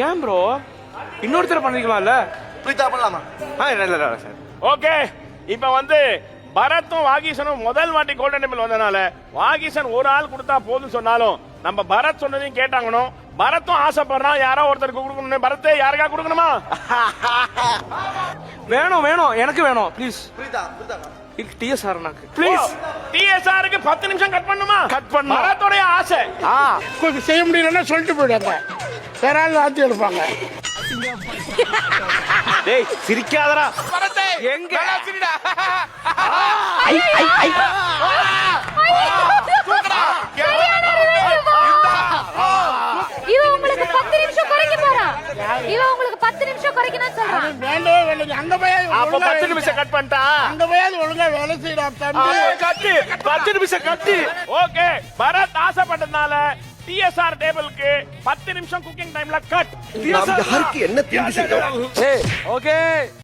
ஏன் ப்ரோ இன்னொருத்தர் பண்ணிக்கலாம்ல? பிரீதா பண்ணலாமா? இல்ல சார். ஓகே, இப்ப வந்து பரத்தும் வாகீசனும் முதல் வாட்டி கோல்டன் டெம்பிள் வந்தனால வாகீசன் ஒரு ஆள் கொடுத்தா போதும் சொன்னாலும் நம்ம பரத் சொன்னதையும் கேட்டாங்கன்னு பரத்தும் ஆசைப்படுறான் யாரோ ஒருத்தருக்கு கொடுக்கணும். பரத்தை யாருக்கா கொடுக்கணுமா? வேணும் வேணும், எனக்கு வேணும் ப்ளீஸ். பிரீதா பிரீதா டிஎஸ்ஆர் எனக்கு ப்ளீஸ். டிஎஸ்ஆருக்கு 10 நிமிஷம் கட் பண்ணுமா? கட் பண்ணு. பரத்தோட ஆசை. கொஞ்சம் செய்ய முடியலன்னா சொல்லிட்டு போயிடாங்க, வேற ஆள் ஆத்தி எடுப்பாங்க. டேய் சிரிக்காதடா. பரத்தை எங்க இவன் உங்களுக்கு 10 நிமிஷம் குறைக்க போறான். இவன் உங்களுக்கு 10 நிமிஷம் குறைக்கணும்னு சொல்றான். வேண்டவே வேண்டாம், அங்க போய் அப்ப 10 நிமிஷம் கட் பண்ணிட்டா அங்க போய் ஒழுங்கா வேலை செய்யறா கட்டு 10 நிமிஷம் கட்டு. ஓகே, பரத் ஆசைப்பட்டதுனால டிஎஸ்ஆர் டேபிளுக்கு 10 நிமிஷம் குக்கிங் டைம்ல கட். யாருக்கு என்ன தெரிஞ்சு ஓகே